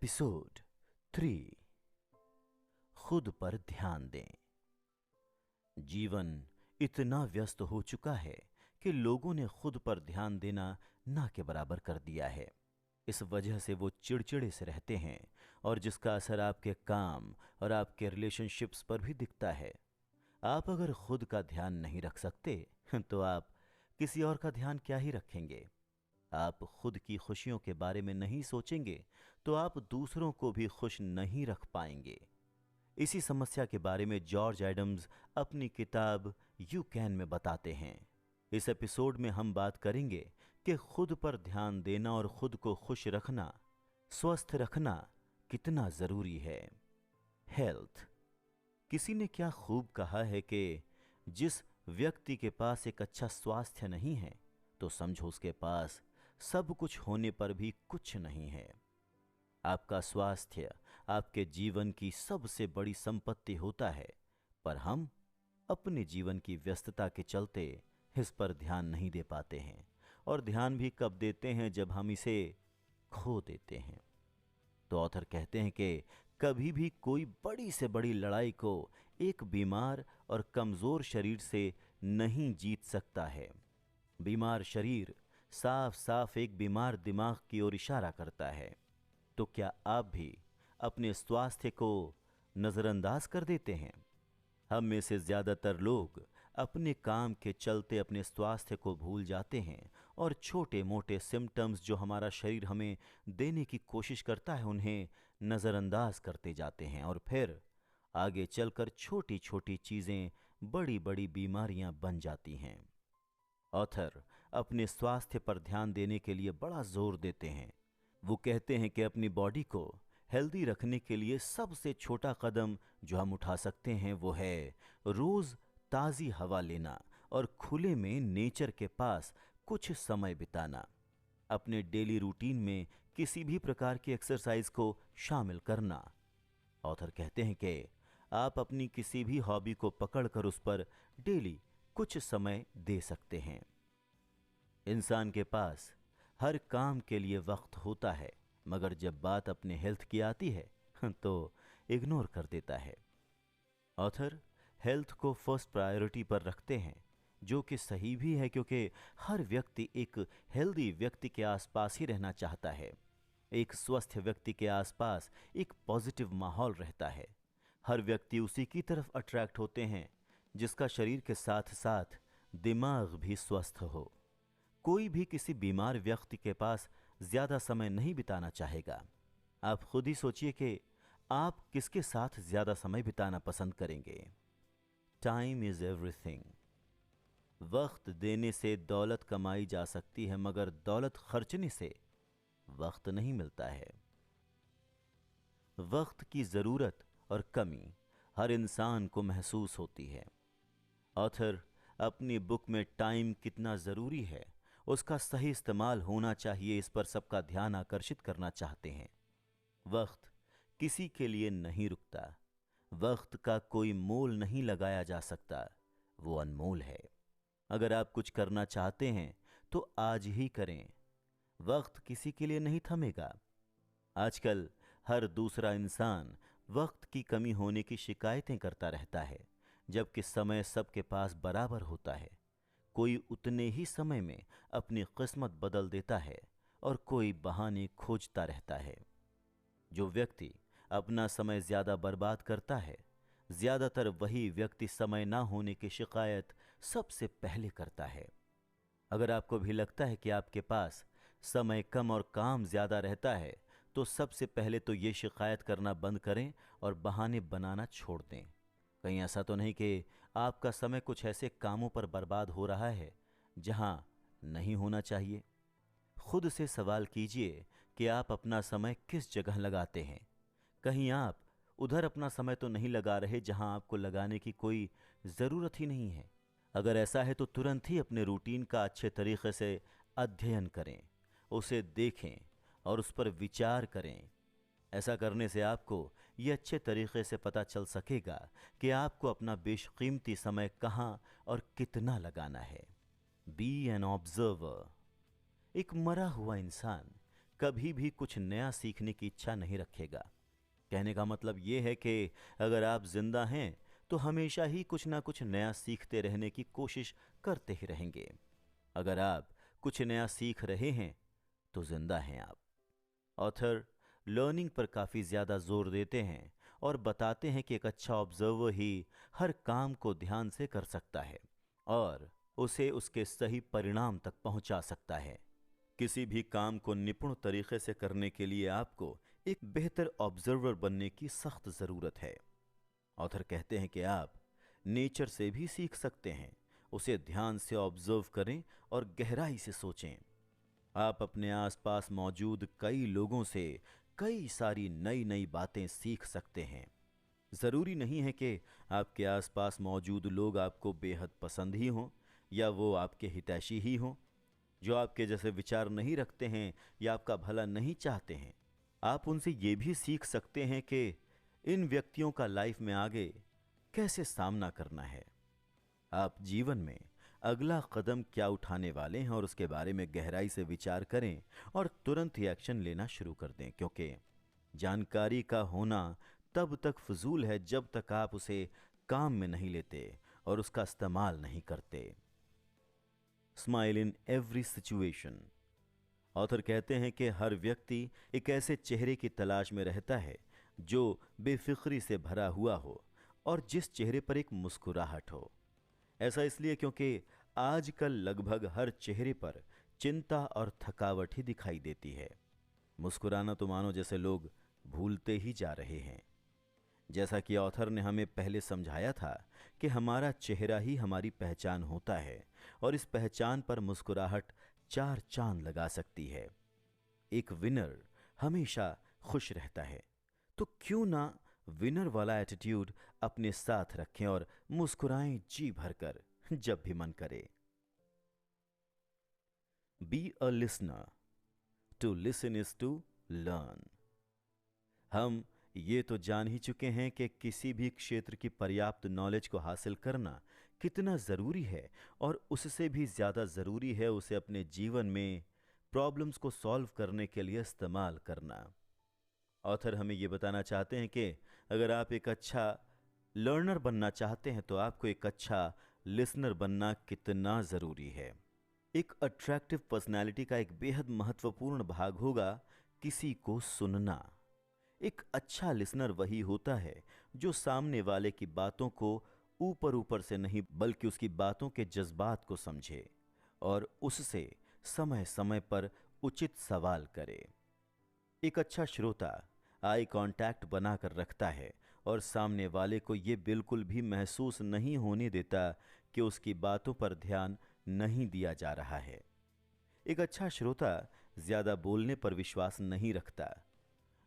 Episode 3। खुद पर ध्यान दें। जीवन इतना व्यस्त हो चुका है कि लोगों ने खुद पर ध्यान देना ना के बराबर कर दिया है। इस वजह से वो चिड़चिड़े से रहते हैं और जिसका असर आपके काम और आपके रिलेशनशिप्स पर भी दिखता है। आप अगर खुद का ध्यान नहीं रख सकते तो आप किसी और का ध्यान क्या ही रखेंगे। आप खुद की खुशियों के बारे में नहीं सोचेंगे तो आप दूसरों को भी खुश नहीं रख पाएंगे। इसी समस्या के बारे में जॉर्ज एडम्स अपनी किताब यू कैन में बताते हैं। इस एपिसोड में हम बात करेंगे कि खुद पर ध्यान देना और खुद को खुश रखना, स्वस्थ रखना कितना जरूरी है। हेल्थ। किसी ने क्या खूब कहा है कि जिस व्यक्ति के पास एक अच्छा स्वास्थ्य नहीं है तो समझो उसके पास सब कुछ होने पर भी कुछ नहीं है। आपका स्वास्थ्य आपके जीवन की सबसे बड़ी संपत्ति होता है, पर हम अपने जीवन की व्यस्तता के चलते इस पर ध्यान नहीं दे पाते हैं। और ध्यान भी कब देते हैं, जब हम इसे खो देते हैं। तो ऑथर कहते हैं कि कभी भी कोई बड़ी से बड़ी लड़ाई को एक बीमार और कमजोर शरीर से नहीं जीत सकता है। बीमार शरीर साफ साफ एक बीमार दिमाग की ओर इशारा करता है। तो क्या आप भी अपने स्वास्थ्य को नजरअंदाज कर देते हैं? हम में से ज्यादातर लोग अपने काम के चलते अपने स्वास्थ्य को भूल जाते हैं और छोटे मोटे सिम्टम्स जो हमारा शरीर हमें देने की कोशिश करता है उन्हें नजरअंदाज करते जाते हैं, और फिर आगे चलकर छोटी छोटी चीजें बड़ी बड़ी बीमारियां बन जाती हैं। ऑथर अपने स्वास्थ्य पर ध्यान देने के लिए बड़ा जोर देते हैं। वो कहते हैं कि अपनी बॉडी को हेल्दी रखने के लिए सबसे छोटा कदम जो हम उठा सकते हैं वो है रोज ताज़ी हवा लेना और खुले में नेचर के पास कुछ समय बिताना। अपने डेली रूटीन में किसी भी प्रकार की एक्सरसाइज को शामिल करना। ऑथर कहते हैं कि आप अपनी किसी भी हॉबी को पकड़कर उस पर डेली कुछ समय दे सकते हैं। इंसान के पास हर काम के लिए वक्त होता है, मगर जब बात अपने हेल्थ की आती है तो इग्नोर कर देता है। ऑथर हेल्थ को फर्स्ट प्रायोरिटी पर रखते हैं, जो कि सही भी है, क्योंकि हर व्यक्ति एक हेल्दी व्यक्ति के आसपास ही रहना चाहता है। एक स्वस्थ व्यक्ति के आसपास एक पॉजिटिव माहौल रहता है। हर व्यक्ति उसी की तरफ अट्रैक्ट होते हैं जिसका शरीर के साथ साथ दिमाग भी स्वस्थ हो। कोई भी किसी बीमार व्यक्ति के पास ज्यादा समय नहीं बिताना चाहेगा। आप खुद ही सोचिए कि आप किसके साथ ज्यादा समय बिताना पसंद करेंगे। Time is everything. वक्त देने से दौलत कमाई जा सकती है, मगर दौलत खर्चने से वक्त नहीं मिलता है। वक्त की जरूरत और कमी हर इंसान को महसूस होती है। ऑथर अपनी बुक में टाइम कितना जरूरी है, उसका सही इस्तेमाल होना चाहिए, इस पर सबका ध्यान आकर्षित करना चाहते हैं। वक्त किसी के लिए नहीं रुकता। वक्त का कोई मोल नहीं लगाया जा सकता, वो अनमोल है। अगर आप कुछ करना चाहते हैं तो आज ही करें। वक्त किसी के लिए नहीं थमेगा। आजकल हर दूसरा इंसान वक्त की कमी होने की शिकायतें करता रहता है, जबकि समय सबके पास बराबर होता है। कोई उतने ही समय में अपनी किस्मत बदल देता है और कोई बहाने खोजता रहता है। जो व्यक्ति अपना समय ज्यादा बर्बाद करता है, ज्यादातर वही व्यक्ति समय ना होने की शिकायत सबसे पहले करता है। अगर आपको भी लगता है कि आपके पास समय कम और काम ज्यादा रहता है, तो सबसे पहले तो ये शिकायत करना बंद करें और बहाने बनाना छोड़ दें। कहीं ऐसा तो नहीं कि आपका समय कुछ ऐसे कामों पर बर्बाद हो रहा है जहां नहीं होना चाहिए। खुद से सवाल कीजिए कि आप अपना समय किस जगह लगाते हैं। कहीं आप उधर अपना समय तो नहीं लगा रहे जहां आपको लगाने की कोई जरूरत ही नहीं है। अगर ऐसा है तो तुरंत ही अपने रूटीन का अच्छे तरीके से अध्ययन करें, उसे देखें और उस पर विचार करें। ऐसा करने से आपको यह अच्छे तरीके से पता चल सकेगा कि आपको अपना बेशकीमती समय कहाँ और कितना लगाना है। Be an observer. एक मरा हुआ इंसान कभी भी कुछ नया सीखने की इच्छा नहीं रखेगा। कहने का मतलब ये है कि अगर आप जिंदा हैं तो हमेशा ही कुछ ना कुछ नया सीखते रहने की कोशिश करते ही रहेंगे। अगर आप कुछ नया सीख रहे हैं तो जिंदा हैं आप। ऑथर लर्निंग पर काफ़ी ज़्यादा जोर देते हैं और बताते हैं कि एक अच्छा ऑब्जर्वर ही हर काम को ध्यान से कर सकता है और उसे उसके सही परिणाम तक पहुंचा सकता है। किसी भी काम को निपुण तरीके से करने के लिए आपको एक बेहतर ऑब्जर्वर बनने की सख्त ज़रूरत है। ऑथर कहते हैं कि आप नेचर से भी सीख सकते हैं। उसे ध्यान से ऑब्जर्व करें और गहराई से सोचें। आप अपने आसपास मौजूद कई लोगों से कई सारी नई नई बातें सीख सकते हैं। ज़रूरी नहीं है कि आपके आसपास मौजूद लोग आपको बेहद पसंद ही हों या वो आपके हितैषी ही हों। जो आपके जैसे विचार नहीं रखते हैं या आपका भला नहीं चाहते हैं, आप उनसे ये भी सीख सकते हैं कि इन व्यक्तियों का लाइफ में आगे कैसे सामना करना है। आप जीवन में अगला कदम क्या उठाने वाले हैं और उसके बारे में गहराई से विचार करें और तुरंत ही एक्शन लेना शुरू कर दें, क्योंकि जानकारी का होना तब तक फजूल है जब तक आप उसे काम में नहीं लेते और उसका इस्तेमाल नहीं करते। Smile in every situation. Author कहते हैं कि हर व्यक्ति एक ऐसे चेहरे की तलाश में रहता है जो बेफिक्री से भरा हुआ हो और जिस चेहरे पर एक मुस्कुराहट हो। ऐसा इसलिए क्योंकि आजकल लगभग हर चेहरे पर चिंता और थकावट ही दिखाई देती है। मुस्कुराना तो मानो जैसे लोग भूलते ही जा रहे हैं। जैसा कि ऑथर ने हमें पहले समझाया था कि हमारा चेहरा ही हमारी पहचान होता है और इस पहचान पर मुस्कुराहट चार चांद लगा सकती है। एक विनर हमेशा खुश रहता है, तो क्यों ना विनर वाला एटीट्यूड अपने साथ रखें और मुस्कुराएं जी भरकर जब भी मन करे। Be a listener. To listen is to learn. हम ये तो जान ही चुके हैं कि किसी भी क्षेत्र की पर्याप्त नॉलेज को हासिल करना कितना ज़रूरी है और उससे भी ज़्यादा ज़रूरी है उसे अपने जीवन में प्रॉब्लम्स को सॉल्व करने के लिए इस्तेमाल करना। ऑथर हमें ये बताना चाहते हैं कि अगर आप एक अच्छा लर्नर बनना चाहते हैं तो आपको एक अच्छा लिसनर बनना कितना ज़रूरी है। एक अट्रैक्टिव पर्सनैलिटी का एक बेहद महत्वपूर्ण भाग होगा किसी को सुनना। एक अच्छा लिसनर वही होता है जो सामने वाले की बातों को ऊपर ऊपर से नहीं बल्कि उसकी बातों के जज्बात को समझे और उससे समय समय पर उचित सवाल करे। एक अच्छा श्रोता आई कांटेक्ट बनाकर रखता है और सामने वाले को ये बिल्कुल भी महसूस नहीं होने देता कि उसकी बातों पर ध्यान नहीं दिया जा रहा है। एक अच्छा श्रोता ज्यादा बोलने पर विश्वास नहीं रखता।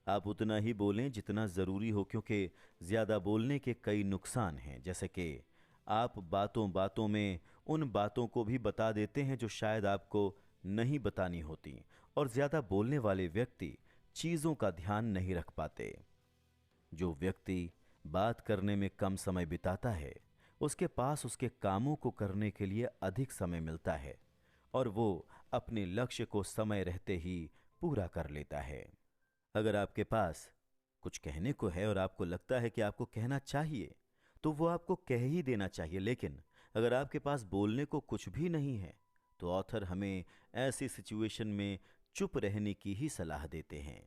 आप उतना ही बोलें जितना ज़रूरी हो, क्योंकि ज़्यादा बोलने के कई नुकसान हैं, जैसे कि आप बातों बातों में उन बातों को भी बता देते हैं जो शायद आपको नहीं बतानी होती और ज़्यादा बोलने वाले व्यक्ति चीज़ों का ध्यान नहीं रख पाते। जो व्यक्ति बात करने में कम समय बिताता है उसके पास उसके कामों को करने के लिए अधिक समय मिलता है और वो अपने लक्ष्य को समय रहते ही पूरा कर लेता है। अगर आपके पास कुछ कहने को है और आपको लगता है कि आपको कहना चाहिए तो वो आपको कह ही देना चाहिए, लेकिन अगर आपके पास बोलने को कुछ भी नहीं है तो ऑथर हमें ऐसी सिचुएशन में चुप रहने की ही सलाह देते हैं।